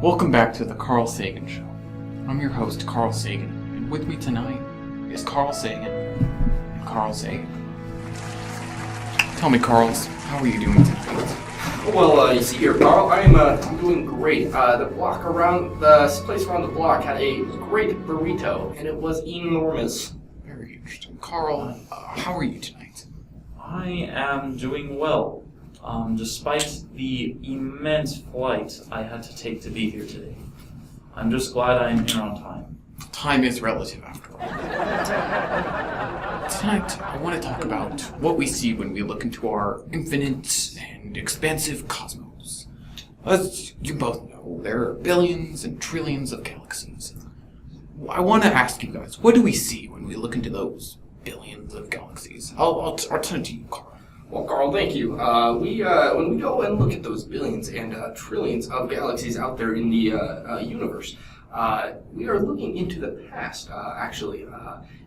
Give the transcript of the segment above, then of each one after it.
Welcome back to the Carl Sagan Show. I'm your host, Carl Sagan, and with me tonight is Carl Sagan and Carl Sagan. Tell me, Carls, how are you doing tonight? Well, you see here, Carl, I'm doing great. The place around the block had a great burrito, and it was enormous. Very interesting. Carl, how are you tonight? I am doing well, despite the immense flight I had to take to be here today. I'm just glad I am here on time. Time is relative, after all. Tonight, I want to talk about what we see when we look into our infinite and expansive cosmos. As you both know, there are billions and trillions of galaxies. I want to ask you guys, what do we see when we look into those billions of galaxies? I'll turn to you, Carl. Well, Carl, thank you. When we go and look at those billions and trillions of galaxies out there in the universe, we are looking into the past, actually.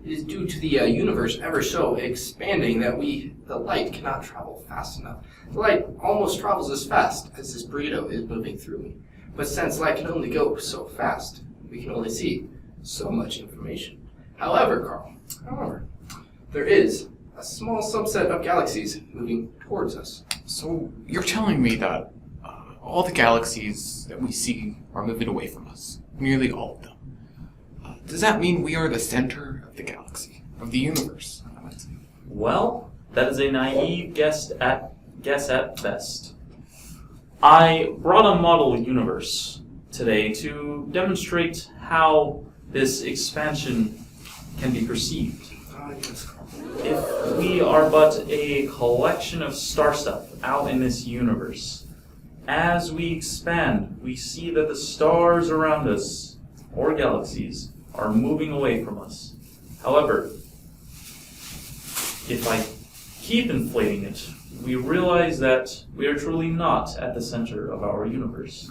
It is due to the universe ever so expanding that the light cannot travel fast enough. The light almost travels as fast as this burrito is moving through me. But since light can only go so fast, we can only see so much information. However, Carl, there is a small subset of galaxies moving towards us. So, you're telling me that all the galaxies that we see are moving away from us? Nearly all of them. Does that mean we are the center of the galaxy, of the universe, I might say? Well, that is a naive guess at best. I brought a model universe today to demonstrate how this expansion can be perceived. If we are but a collection of star stuff out in this universe, as we expand, we see that the stars around us, or galaxies, are moving away from us. However, if I keep inflating it, we realize that we are truly not at the center of our universe.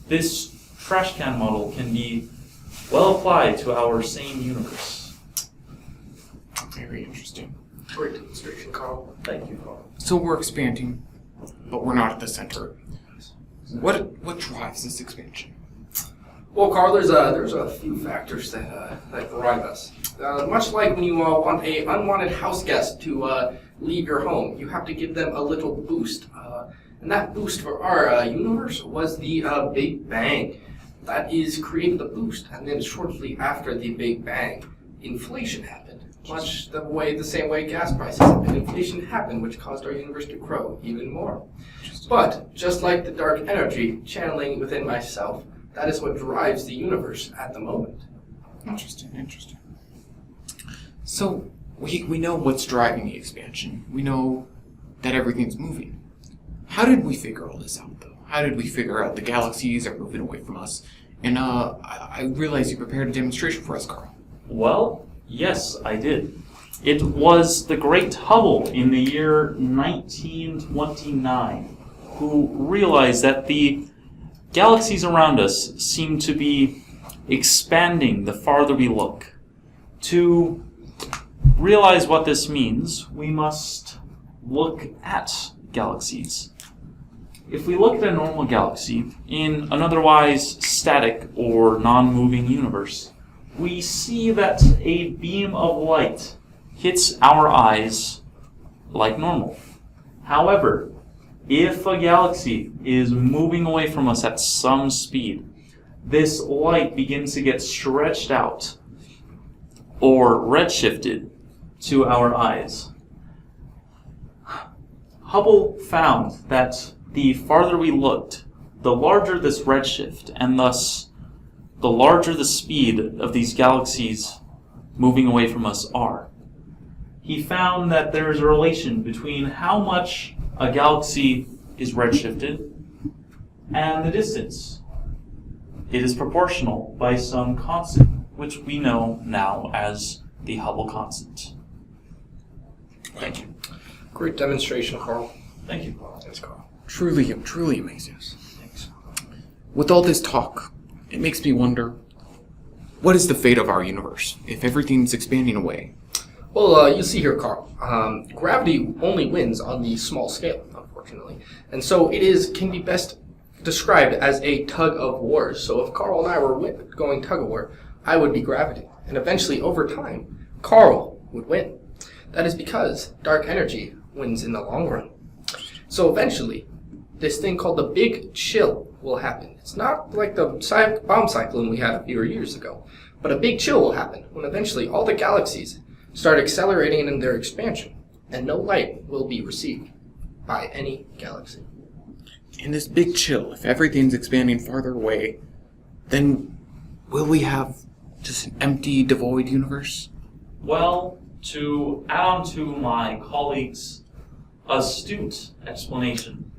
This trash can model can be well applied to our same universe. Very interesting. Great demonstration, Carl. Thank you, Carl. So we're expanding, but we're not at the center. What drives this expansion? Well, Carl, there's a few factors that drive us. Much like when you want a unwanted house guest to leave your home, you have to give them a little boost. And that boost for our universe was the Big Bang. That is created the boost, and then shortly after the Big Bang, inflation happened. Much the same way gas prices and inflation happened, which caused our universe to grow even more. But just like the dark energy channeling within myself, that is what drives the universe at the moment. Interesting. So, we know what's driving the expansion. We know that everything's moving. How did we figure all this out, though? How did we figure out the galaxies are moving away from us? And I realize you prepared a demonstration for us, Carl. Well, yes, I did. It was the great Hubble in the year 1929 who realized that the galaxies around us seem to be expanding the farther we look. To realize what this means, we must look at galaxies. If we look at a normal galaxy in an otherwise static or non-moving universe, we see that a beam of light hits our eyes like normal. However, if a galaxy is moving away from us at some speed, this light begins to get stretched out or redshifted to our eyes. Hubble found that the farther we looked, the larger this redshift, and thus the larger the speed of these galaxies moving away from us are. He found that there is a relation between how much a galaxy is redshifted and the distance. It is proportional by some constant, which we know now as the Hubble constant. Thank you. Great demonstration, Carl. Thank you, Carl. Thanks, Carl. Truly amazing. Thanks. With all this talk, it makes me wonder, what is the fate of our universe if everything's expanding away? Well, you see here, Carl, gravity only wins on the small scale, unfortunately. And so can be best described as a tug of war. So if Carl and I were going tug of war, I would be gravity. And eventually, over time, Carl would win. That is because dark energy wins in the long run. So eventually, this thing called the Big Chill will happen. It's not like the bomb cyclone we had a few years ago, but a big chill will happen when eventually all the galaxies start accelerating in their expansion, and no light will be received by any galaxy. In this big chill, if everything's expanding farther away, then will we have just an empty, devoid universe? Well, to add on to my colleague's astute explanation,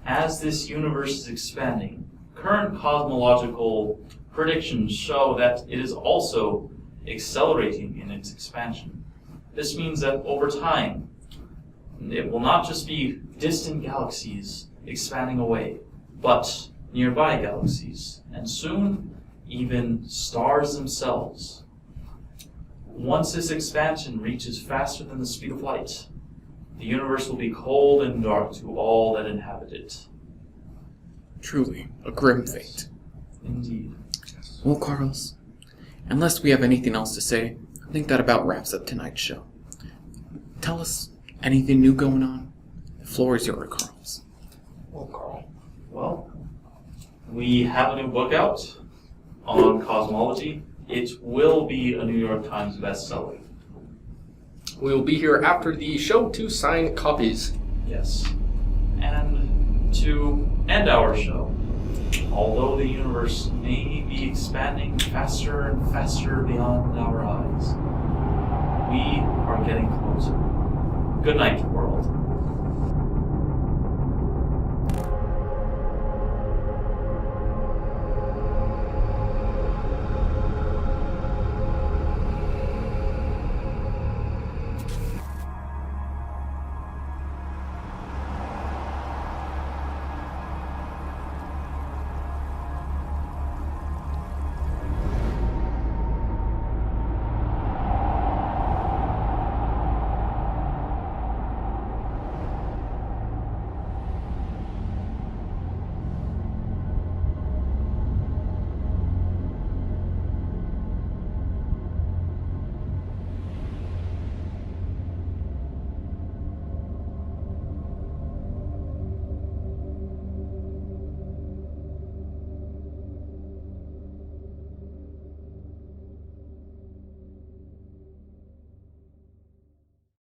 as this universe is expanding, current cosmological predictions show that it is also accelerating in its expansion. This means that over time, it will not just be distant galaxies expanding away, but nearby galaxies, and soon even stars themselves. Once this expansion reaches faster than the speed of light, the universe will be cold and dark to all that inhabit it. Truly, a grim fate. Indeed. Well, Carlos, unless we have anything else to say, I think that about wraps up tonight's show. Tell us anything new going on. The floor is yours, Carlos. Well, Carl. Well, we have a new book out on cosmology. It will be a New York Times bestseller. We will be here after the show to sign copies. Yes. And to end our show, although the universe may be expanding faster and faster beyond our eyes, we are getting closer. Good night, world.